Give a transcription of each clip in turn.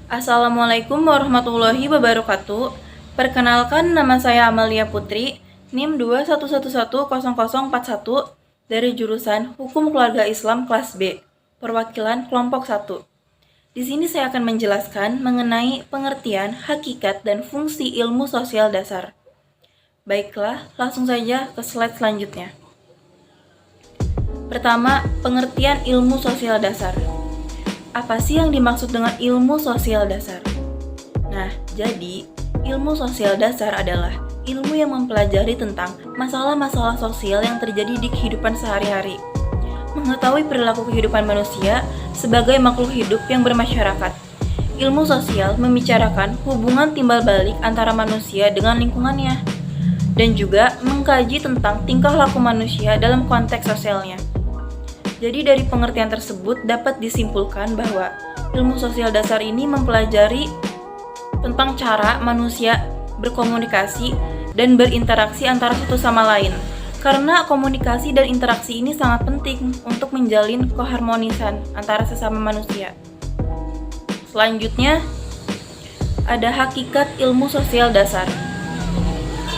Assalamualaikum warahmatullahi wabarakatuh. Perkenalkan, nama saya Amalia Putri, NIM 211100041 dari jurusan Hukum Keluarga Islam kelas B, perwakilan kelompok 1. Di sini saya akan menjelaskan mengenai pengertian, hakikat, dan fungsi ilmu sosial dasar. Baiklah, langsung saja ke slide selanjutnya. Pertama, pengertian ilmu sosial dasar. Apa sih yang dimaksud dengan ilmu sosial dasar? Nah, jadi ilmu sosial dasar adalah ilmu yang mempelajari tentang masalah-masalah sosial yang terjadi di kehidupan sehari-hari. Mengetahui perilaku kehidupan manusia sebagai makhluk hidup yang bermasyarakat. Ilmu sosial membicarakan hubungan timbal balik antara manusia dengan lingkungannya, dan juga mengkaji tentang tingkah laku manusia dalam konteks sosialnya. Jadi dari pengertian tersebut dapat disimpulkan bahwa ilmu sosial dasar ini mempelajari tentang cara manusia berkomunikasi dan berinteraksi antara satu sama lain. Karena komunikasi dan interaksi ini sangat penting untuk menjalin keharmonisan antara sesama manusia. Selanjutnya, ada hakikat ilmu sosial dasar.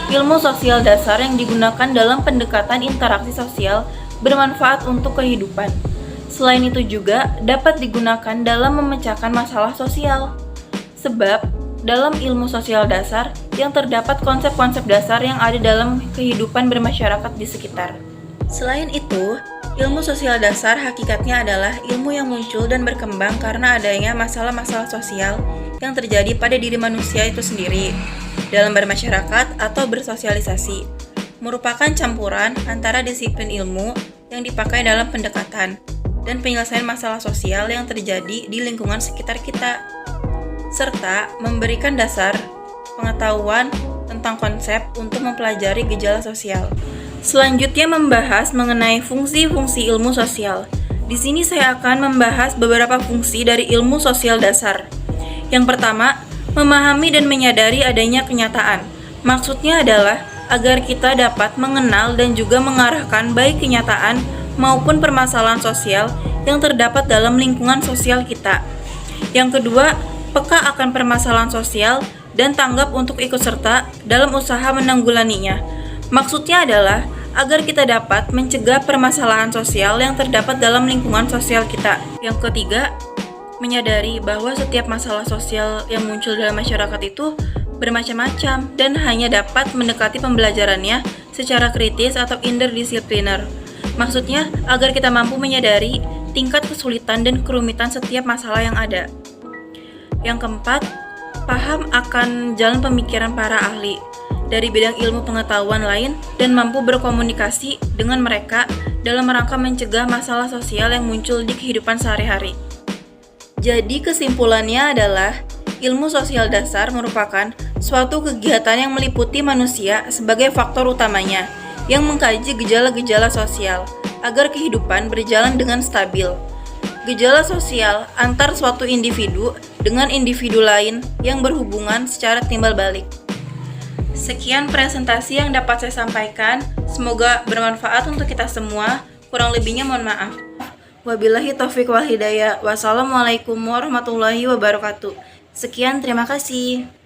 Ilmu sosial dasar yang digunakan dalam pendekatan interaksi sosial bermanfaat untuk kehidupan. Selain itu juga dapat digunakan dalam memecahkan masalah sosial. Sebab dalam ilmu sosial dasar yang terdapat konsep-konsep dasar yang ada dalam kehidupan bermasyarakat di sekitar. Selain itu, ilmu sosial dasar hakikatnya adalah ilmu yang muncul dan berkembang karena adanya masalah-masalah sosial yang terjadi pada diri manusia itu sendiri dalam bermasyarakat atau bersosialisasi. Merupakan campuran antara disiplin ilmu yang dipakai dalam pendekatan dan penyelesaian masalah sosial yang terjadi di lingkungan sekitar kita, serta memberikan dasar pengetahuan tentang konsep untuk mempelajari gejala sosial. Selanjutnya membahas mengenai fungsi-fungsi ilmu sosial. Di sini saya akan membahas beberapa fungsi dari ilmu sosial dasar. Yang pertama, memahami dan menyadari adanya kenyataan. Maksudnya adalah agar kita dapat mengenal dan juga mengarahkan baik kenyataan maupun permasalahan sosial yang terdapat dalam lingkungan sosial kita. Yang kedua, peka akan permasalahan sosial dan tanggap untuk ikut serta dalam usaha menanggulanginya. Maksudnya adalah agar kita dapat mencegah permasalahan sosial yang terdapat dalam lingkungan sosial kita. Yang ketiga, menyadari bahwa setiap masalah sosial yang muncul dalam masyarakat itu bermacam-macam dan hanya dapat mendekati pembelajarannya secara kritis atau interdisipliner. Maksudnya, agar kita mampu menyadari tingkat kesulitan dan kerumitan setiap masalah yang ada. Yang keempat, paham akan jalan pemikiran para ahli dari bidang ilmu pengetahuan lain dan mampu berkomunikasi dengan mereka dalam rangka mencegah masalah sosial yang muncul di kehidupan sehari-hari. Jadi kesimpulannya adalah ilmu sosial dasar merupakan suatu kegiatan yang meliputi manusia sebagai faktor utamanya, yang mengkaji gejala-gejala sosial agar kehidupan berjalan dengan stabil. Gejala sosial antar suatu individu dengan individu lain yang berhubungan secara timbal balik. Sekian presentasi yang dapat saya sampaikan, semoga bermanfaat untuk kita semua, kurang lebihnya mohon maaf. Wabillahi taufiq wal hidayah. Wassalamualaikum warahmatullahi wabarakatuh. Sekian, terima kasih.